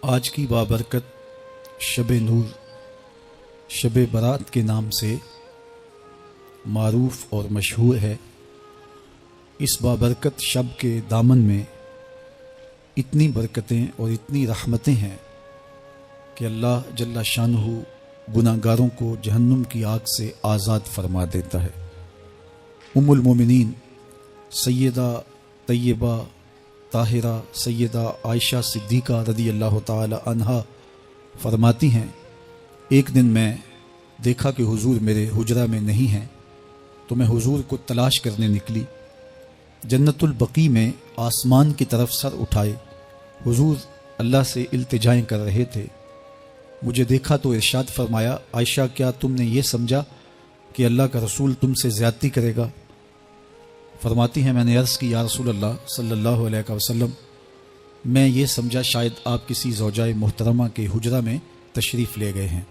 آج کی بابرکت شب نور شب برات کے نام سے معروف اور مشہور ہے۔ اس بابرکت شب کے دامن میں اتنی برکتیں اور اتنی رحمتیں ہیں کہ اللہ جل شانہ گناہ گاروں کو جہنم کی آگ سے آزاد فرما دیتا ہے۔ ام المومنین سیدہ طیبہ طاہرہ سیدہ عائشہ صدیقہ رضی اللہ تعالی عنہا فرماتی ہیں، ایک دن میں دیکھا کہ حضور میرے حجرہ میں نہیں ہیں، تو میں حضور کو تلاش کرنے نکلی۔ جنت البقیع میں آسمان کی طرف سر اٹھائے حضور اللہ سے التجائیں کر رہے تھے۔ مجھے دیکھا تو ارشاد فرمایا، عائشہ کیا تم نے یہ سمجھا کہ اللہ کا رسول تم سے زیادتی کرے گا؟ فرماتی ہیں میں نے عرض کی یا رسول اللہ صلی اللہ علیہ وسلم، میں یہ سمجھا شاید آپ کسی زوجائے محترمہ کے حجرہ میں تشریف لے گئے ہیں۔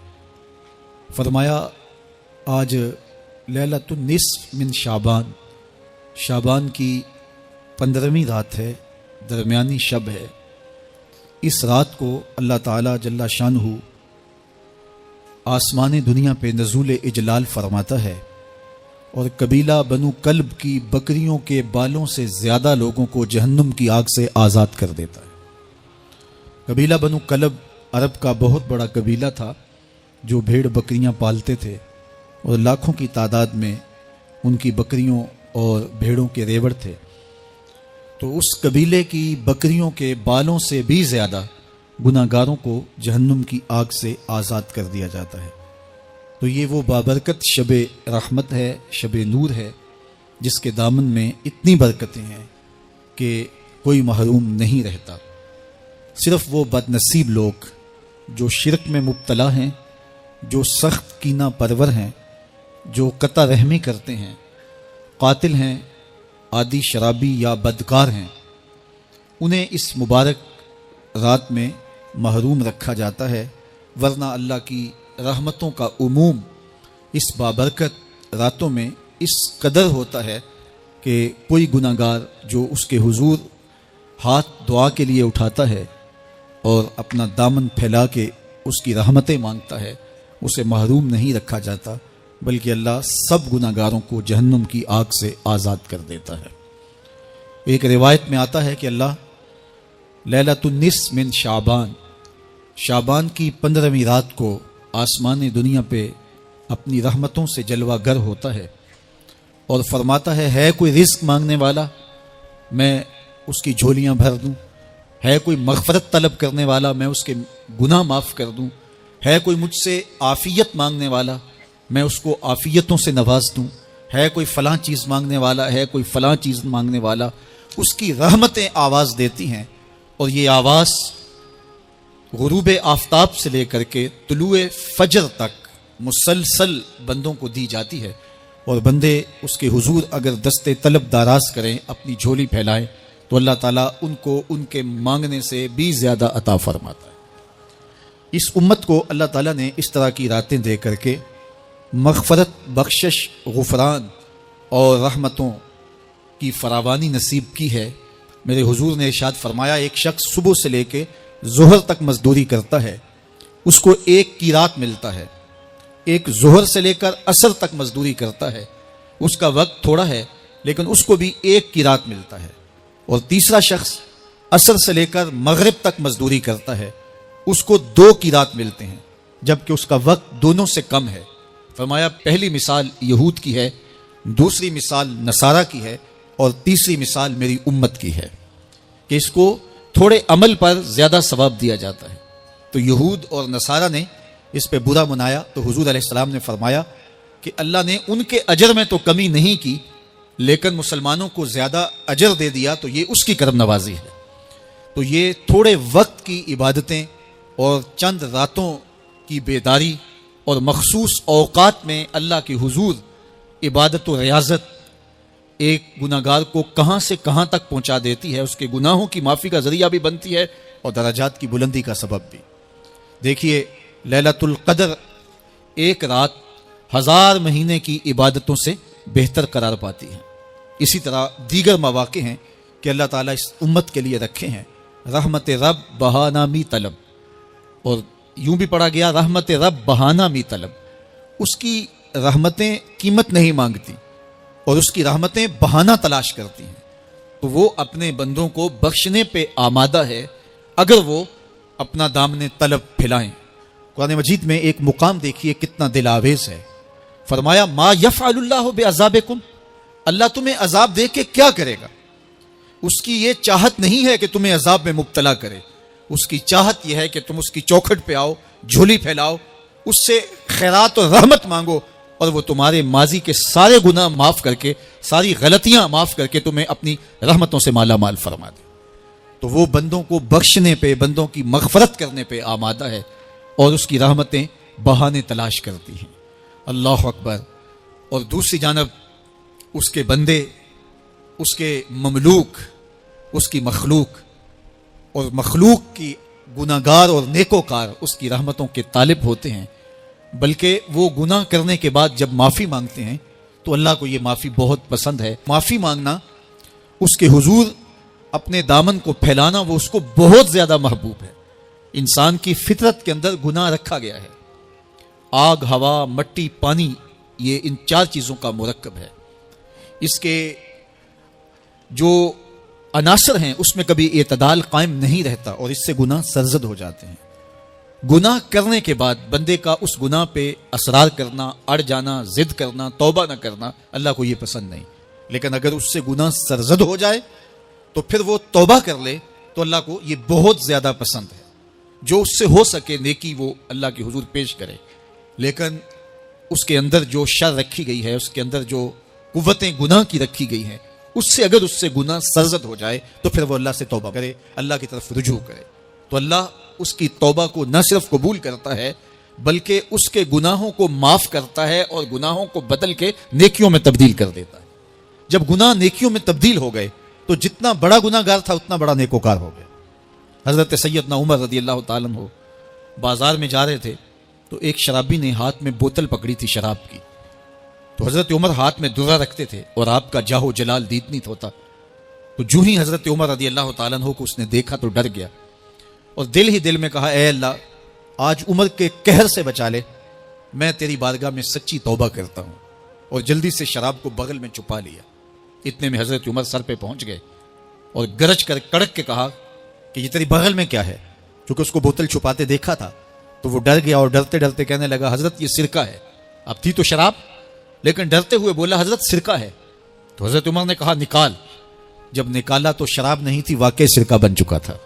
فرمایا آج لیلۃ النصف من شعبان، شعبان کی 15ویں رات ہے، درمیانی شب ہے۔ اس رات کو اللہ تعالی جل شانہ آسمان دنیا پہ نزول اجلال فرماتا ہے اور قبیلہ بنو کلب کی بکریوں کے بالوں سے زیادہ لوگوں کو جہنم کی آگ سے آزاد کر دیتا ہے۔ قبیلہ بنو کلب عرب کا بہت بڑا قبیلہ تھا جو بھیڑ بکریاں پالتے تھے اور لاکھوں کی تعداد میں ان کی بکریوں اور بھیڑوں کے ریوڑ تھے۔ تو اس قبیلے کی بکریوں کے بالوں سے بھی زیادہ گناہ گاروں کو جہنم کی آگ سے آزاد کر دیا جاتا ہے۔ تو یہ وہ بابرکت شب رحمت ہے، شب نور ہے، جس کے دامن میں اتنی برکتیں ہیں کہ کوئی محروم نہیں رہتا۔ صرف وہ بد نصیب لوگ جو شرک میں مبتلا ہیں، جو سخت کینہ پرور ہیں، جو قطع رحمی کرتے ہیں، قاتل ہیں، عادی شرابی یا بدکار ہیں، انہیں اس مبارک رات میں محروم رکھا جاتا ہے، ورنہ اللہ کی رحمتوں کا عموم اس بابرکت راتوں میں اس قدر ہوتا ہے کہ کوئی گناہ گار جو اس کے حضور ہاتھ دعا کے لیے اٹھاتا ہے اور اپنا دامن پھیلا کے اس کی رحمتیں مانگتا ہے، اسے محروم نہیں رکھا جاتا، بلکہ اللہ سب گناہ گاروں کو جہنم کی آگ سے آزاد کر دیتا ہے۔ ایک روایت میں آتا ہے کہ اللہ لیلۃ النصف من شعبان، شعبان کی 15ویں رات کو آسمان دنیا پہ اپنی رحمتوں سے جلوہ گر ہوتا ہے اور فرماتا ہے کوئی رزق مانگنے والا میں اس کی جھولیاں بھر دوں، ہے کوئی مغفرت طلب کرنے والا میں اس کے گناہ معاف کر دوں، ہے کوئی مجھ سے عافیت مانگنے والا میں اس کو عافیتوں سے نواز دوں، ہے کوئی فلاں چیز مانگنے والا، ہے کوئی فلاں چیز مانگنے والا، اس کی رحمتیں آواز دیتی ہیں اور یہ آواز غروب آفتاب سے لے کر کے طلوع فجر تک مسلسل بندوں کو دی جاتی ہے، اور بندے اس کے حضور اگر دستے طلب دراز کریں، اپنی جھولی پھیلائیں، تو اللہ تعالیٰ ان کو ان کے مانگنے سے بھی زیادہ عطا فرماتا ہے۔ اس امت کو اللہ تعالیٰ نے اس طرح کی راتیں دے کر کے مغفرت، بخشش، غفران اور رحمتوں کی فراوانی نصیب کی ہے۔ میرے حضور نے ارشاد فرمایا، ایک شخص صبح سے لے کے ظہر تک مزدوری کرتا ہے، اس کو ایک قیراط ملتا ہے۔ ایک ظہر سے لے کر عصر تک مزدوری کرتا ہے، اس کا وقت تھوڑا ہے لیکن اس کو بھی ایک قیراط ملتا ہے۔ اور تیسرا شخص عصر سے لے کر مغرب تک مزدوری کرتا ہے، اس کو 2 قیراط ملتے ہیں، جبکہ اس کا وقت دونوں سے کم ہے۔ فرمایا پہلی مثال یہود کی ہے، دوسری مثال نصارہ کی ہے، اور تیسری مثال میری امت کی ہے کہ اس کو تھوڑے عمل پر زیادہ ثواب دیا جاتا ہے۔ تو یہود اور نصارہ نے اس پہ برا منایا، تو حضور علیہ السلام نے فرمایا کہ اللہ نے ان کے اجر میں تو کمی نہیں کی، لیکن مسلمانوں کو زیادہ اجر دے دیا، تو یہ اس کی کرم نوازی ہے۔ تو یہ تھوڑے وقت کی عبادتیں اور چند راتوں کی بیداری اور مخصوص اوقات میں اللہ کے حضور عبادت و ریاضت ایک گناہ گار کو کہاں سے کہاں تک پہنچا دیتی ہے، اس کے گناہوں کی معافی کا ذریعہ بھی بنتی ہے اور درجات کی بلندی کا سبب بھی۔ دیکھیے لیلۃ القدر ایک رات 1000 مہینے کی عبادتوں سے بہتر قرار پاتی ہے۔ اسی طرح دیگر مواقع ہیں کہ اللہ تعالیٰ اس امت کے لیے رکھے ہیں۔ رحمت رب بہانامی طلب، اور یوں بھی پڑھا گیا رحمت رب بہانہ می طلب، اس کی رحمتیں قیمت نہیں مانگتی اور اس کی رحمتیں بہانہ تلاش کرتی ہیں، تو وہ اپنے بندوں کو بخشنے پہ آمادہ ہے اگر وہ اپنا دامن طلب پھیلائیں۔ قرآن مجید میں ایک مقام دیکھیے کتنا دل آویز ہے، فرمایا ما یفعل اللہ بعذابکم، اللہ تمہیں عذاب دے کے کیا کرے گا؟ اس کی یہ چاہت نہیں ہے کہ تمہیں عذاب میں مبتلا کرے، اس کی چاہت یہ ہے کہ تم اس کی چوکھٹ پہ آؤ، جھولی پھیلاؤ، اس سے خیرات اور رحمت مانگو، اور وہ تمہارے ماضی کے سارے گناہ معاف کر کے، ساری غلطیاں معاف کر کے تمہیں اپنی رحمتوں سے مالا مال فرما دے۔ تو وہ بندوں کو بخشنے پہ، بندوں کی مغفرت کرنے پہ آمادہ ہے اور اس کی رحمتیں بہانے تلاش کرتی ہیں۔ اللہ اکبر۔ اور دوسری جانب اس کے بندے، اس کے مملوک، اس کی مخلوق، اور مخلوق کی گناہگار اور نیکوکار اس کی رحمتوں کے طالب ہوتے ہیں، بلکہ وہ گناہ کرنے کے بعد جب معافی مانگتے ہیں تو اللہ کو یہ معافی بہت پسند ہے۔ معافی مانگنا، اس کے حضور اپنے دامن کو پھیلانا، وہ اس کو بہت زیادہ محبوب ہے۔ انسان کی فطرت کے اندر گناہ رکھا گیا ہے، آگ، ہوا، مٹی، پانی، یہ ان چار چیزوں کا مرکب ہے۔ اس کے جو عناصر ہیں اس میں کبھی اعتدال قائم نہیں رہتا اور اس سے گناہ سرزد ہو جاتے ہیں۔ گناہ کرنے کے بعد بندے کا اس گناہ پہ اصرار کرنا، اڑ جانا، ضد کرنا، توبہ نہ کرنا، اللہ کو یہ پسند نہیں۔ لیکن اگر اس سے گناہ سرزد ہو جائے تو پھر وہ توبہ کر لے تو اللہ کو یہ بہت زیادہ پسند ہے۔ جو اس سے ہو سکے نیکی وہ اللہ کے حضور پیش کرے، لیکن اس کے اندر جو شر رکھی گئی ہے، اس کے اندر جو قوتیں گناہ کی رکھی گئی ہیں، اس سے اگر اس سے گناہ سرزد ہو جائے تو پھر وہ اللہ سے توبہ کرے، اللہ کی طرف رجوع کرے، تو اللہ اس کی توبہ کو نہ صرف قبول کرتا ہے بلکہ اس کے گناہوں کو معاف کرتا ہے اور گناہوں کو بدل کے نیکیوں میں تبدیل کر دیتا ہے۔ جب گناہ نیکیوں میں تبدیل ہو گئے تو جتنا بڑا گناہ گار تھا اتنا بڑا نیکوکار ہو گیا۔ حضرت سیدنا عمر رضی اللہ تعالیٰ عنہ بازار میں جا رہے تھے تو ایک شرابی نے ہاتھ میں بوتل پکڑی تھی شراب کی، تو حضرت عمر ہاتھ میں درہ رکھتے تھے اور آپ کا جاہ و جلال دید نہیں ہوتا، تو جو ہی حضرت عمر رضی اللہ تعالیٰ عنہ کو اس نے دیکھا تو ڈر گیا اور دل ہی دل میں کہا اے اللہ آج عمر کے قہر سے بچا لے، میں تیری بارگاہ میں سچی توبہ کرتا ہوں، اور جلدی سے شراب کو بغل میں چھپا لیا۔ اتنے میں حضرت عمر سر پہ پہنچ گئے اور گرج کر کڑک کے کہا کہ یہ تیری بغل میں کیا ہے؟ چونکہ اس کو بوتل چھپاتے دیکھا تھا تو وہ ڈر گیا اور ڈرتے ڈرتے کہنے لگا حضرت یہ سرکہ ہے۔ اب تھی تو شراب لیکن ڈرتے ہوئے بولا حضرت سرکہ ہے۔ تو حضرت عمر نے کہا نکال۔ جب نکالا تو شراب نہیں تھی، واقعی سرکہ بن چکا تھا۔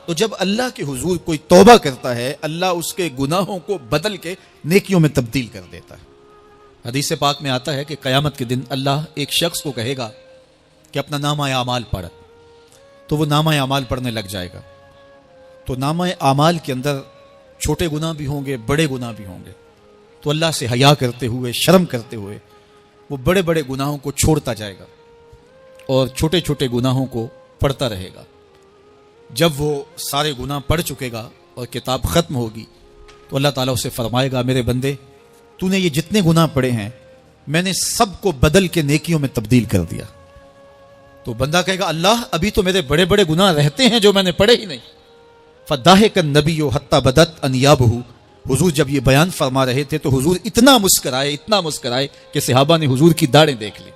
تو جب اللہ کے حضور کوئی توبہ کرتا ہے اللہ اس کے گناہوں کو بدل کے نیکیوں میں تبدیل کر دیتا ہے۔ حدیث پاک میں آتا ہے کہ قیامت کے دن اللہ ایک شخص کو کہے گا کہ اپنا نامہ اعمال پڑھ، تو وہ نامہ اعمال پڑھنے لگ جائے گا، تو نامہ اعمال کے اندر چھوٹے گناہ بھی ہوں گے، بڑے گناہ بھی ہوں گے، تو اللہ سے حیا کرتے ہوئے، شرم کرتے ہوئے وہ بڑے بڑے گناہوں کو چھوڑتا جائے گا اور چھوٹے چھوٹے گناہوں کو پڑھتا رہے گا۔ جب وہ سارے گناہ پڑھ چکے گا اور کتاب ختم ہوگی تو اللہ تعالیٰ اسے فرمائے گا میرے بندے تو نے یہ جتنے گناہ پڑھے ہیں میں نے سب کو بدل کے نیکیوں میں تبدیل کر دیا۔ تو بندہ کہے گا اللہ ابھی تو میرے بڑے بڑے گناہ رہتے ہیں جو میں نے پڑھے ہی نہیں۔ فضاحک النبی حتی بدت انیابہ، حضور جب یہ بیان فرما رہے تھے تو حضور اتنا مسکرائے کہ صحابہ نے حضور کی داڑھیں دیکھ لی۔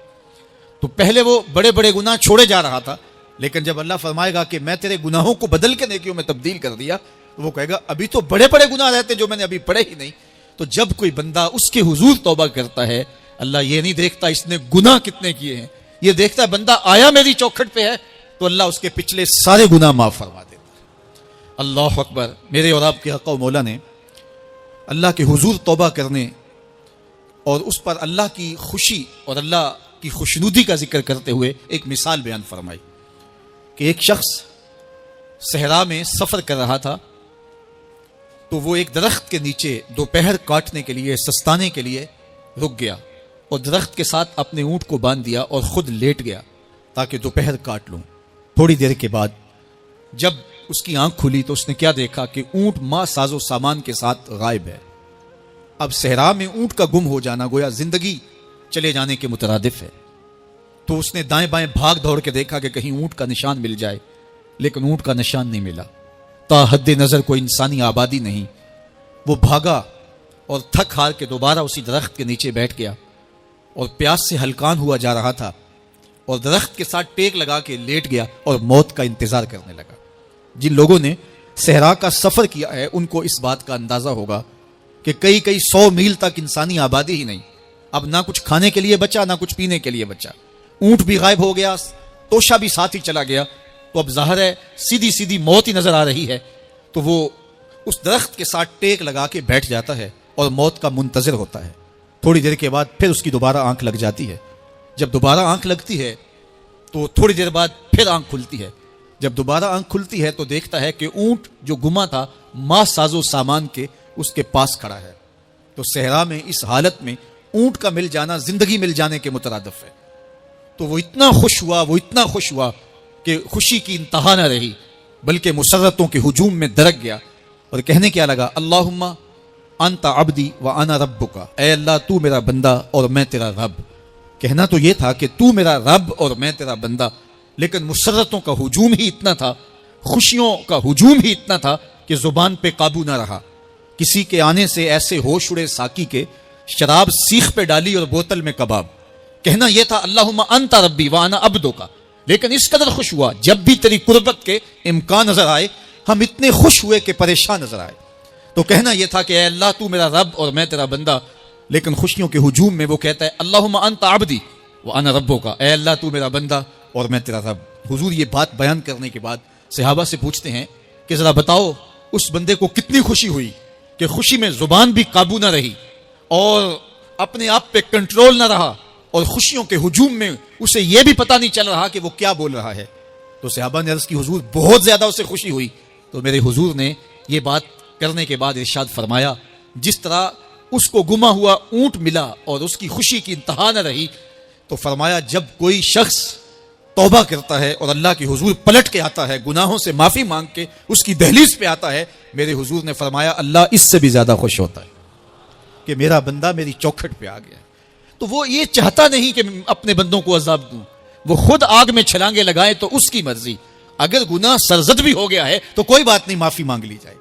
تو پہلے وہ بڑے بڑے گناہ چھوڑے جا رہا تھا، لیکن جب اللہ فرمائے گا کہ میں تیرے گناہوں کو بدل کے نیکیوں میں تبدیل کر دیا تو وہ کہے گا ابھی تو بڑے بڑے گناہ رہتے جو میں نے ابھی پڑھے ہی نہیں۔ تو جب کوئی بندہ اس کے حضور توبہ کرتا ہے اللہ یہ نہیں دیکھتا اس نے گناہ کتنے کیے ہیں، یہ دیکھتا ہے بندہ آیا میری چوکھٹ پہ ہے تو اللہ اس کے پچھلے سارے گناہ معاف فرما دیتا ہے۔ اللہ اکبر۔ میرے اور آپ کے آقا و مولا نے اللہ کے حضور توبہ کرنے اور اس پر اللہ کی خوشی اور اللہ کی خوشنودی کا ذکر کرتے ہوئے ایک مثال بیان فرمائی کہ ایک شخص صحرا میں سفر کر رہا تھا تو وہ ایک درخت کے نیچے دوپہر کاٹنے کے لیے، سستانے کے لیے رک گیا اور درخت کے ساتھ اپنے اونٹ کو باندھ دیا اور خود لیٹ گیا تاکہ دوپہر کاٹ لوں۔ تھوڑی دیر کے بعد جب اس کی آنکھ کھلی تو اس نے کیا دیکھا کہ اونٹ ماں ساز و سامان کے ساتھ غائب ہے۔ اب صحرا میں اونٹ کا گم ہو جانا گویا زندگی چلے جانے کے مترادف ہے۔ تو اس نے دائیں بائیں بھاگ دوڑ کے دیکھا کہ کہیں اونٹ کا نشان مل جائے، لیکن اونٹ کا نشان نہیں ملا۔ تا حد نظر کوئی انسانی آبادی نہیں۔ وہ بھاگا اور تھک ہار کے دوبارہ اسی درخت کے نیچے بیٹھ گیا اور پیاس سے ہلکان ہوا جا رہا تھا اور درخت کے ساتھ ٹیک لگا کے لیٹ گیا اور موت کا انتظار کرنے لگا۔ جن لوگوں نے صحرا کا سفر کیا ہے ان کو اس بات کا اندازہ ہوگا کہ کئی 100 میل تک انسانی آبادی ہی نہیں، اب نہ کچھ کھانے کے لیے بچا نہ کچھ پینے کے لیے بچا، اونٹ بھی غائب ہو گیا، توشا بھی ساتھ ہی چلا گیا، تو اب ظاہر ہے سیدھی موت ہی نظر آ رہی ہے۔ تو وہ اس درخت کے ساتھ ٹیک لگا کے بیٹھ جاتا ہے اور موت کا منتظر ہوتا ہے۔ تھوڑی دیر کے بعد پھر اس کی دوبارہ آنکھ لگ جاتی ہے۔ جب دوبارہ آنکھ لگتی ہے تو تھوڑی دیر بعد پھر آنکھ کھلتی ہے۔ جب دوبارہ آنکھ کھلتی ہے تو دیکھتا ہے کہ اونٹ جو گما تھا ماں ساز و سامان کے اس کے پاس کھڑا ہے۔ تو صحرا میں اس حالت میں اونٹ کا مل جانا زندگی مل جانے کے مترادف ہے۔ تو وہ اتنا خوش ہوا کہ خوشی کی انتہا نہ رہی، بلکہ مسرتوں کے ہجوم میں درک گیا اور کہنے کیا لگا، اللہم انت عبدی وانا ربک، اے اللہ تو میرا بندہ اور میں تیرا رب۔ کہنا تو یہ تھا کہ تو میرا رب اور میں تیرا بندہ، لیکن مسرتوں کا ہجوم ہی اتنا تھا، خوشیوں کا ہجوم ہی اتنا تھا کہ زبان پہ قابو نہ رہا۔ کسی کے آنے سے ایسے ہوش اڑے ساقی کے، شراب سیخ پہ ڈالی اور بوتل میں کباب۔ کہنا یہ تھا اللہم انت ربی وانا عبدک، لیکن اس قدر خوش ہوا جب بھی تیری قربت کے امکان نظر آئے ہم اتنے خوش ہوئے کہ پریشان نظر آئے۔ تو کہنا یہ تھا کہ اے اللہ تو میرا رب اور میں تیرا بندہ، لیکن خوشیوں کے ہجوم میں وہ کہتا ہے اللہم انت عبدی وانا ربک، اے اللہ تو میرا بندہ اور میں تیرا رب۔ حضور یہ بات بیان کرنے کے بعد صحابہ سے پوچھتے ہیں کہ ذرا بتاؤ اس بندے کو کتنی خوشی ہوئی کہ خوشی میں زبان بھی قابو نہ رہی اور اپنے آپ پہ کنٹرول نہ رہا، اور خوشیوں کے ہجوم میں اسے یہ بھی پتہ نہیں چل رہا کہ وہ کیا بول رہا ہے۔ تو صحابہ نے عرض کی حضور بہت زیادہ اسے خوشی ہوئی۔ تو میرے حضور نے یہ بات کرنے کے بعد ارشاد فرمایا، جس طرح اس کو گما ہوا اونٹ ملا اور اس کی خوشی کی انتہا نہ رہی، تو فرمایا جب کوئی شخص توبہ کرتا ہے اور اللہ کے حضور پلٹ کے آتا ہے، گناہوں سے معافی مانگ کے اس کی دہلیز پہ آتا ہے، میرے حضور نے فرمایا اللہ اس سے بھی زیادہ خوش ہوتا ہے کہ میرا بندہ میری چوکھٹ پہ آ گیا۔ تو وہ یہ چاہتا نہیں کہ اپنے بندوں کو عذاب دوں، وہ خود آگ میں چھلانگے لگائے تو اس کی مرضی، اگر گناہ سرزد بھی ہو گیا ہے تو کوئی بات نہیں، معافی مانگ لی جائے۔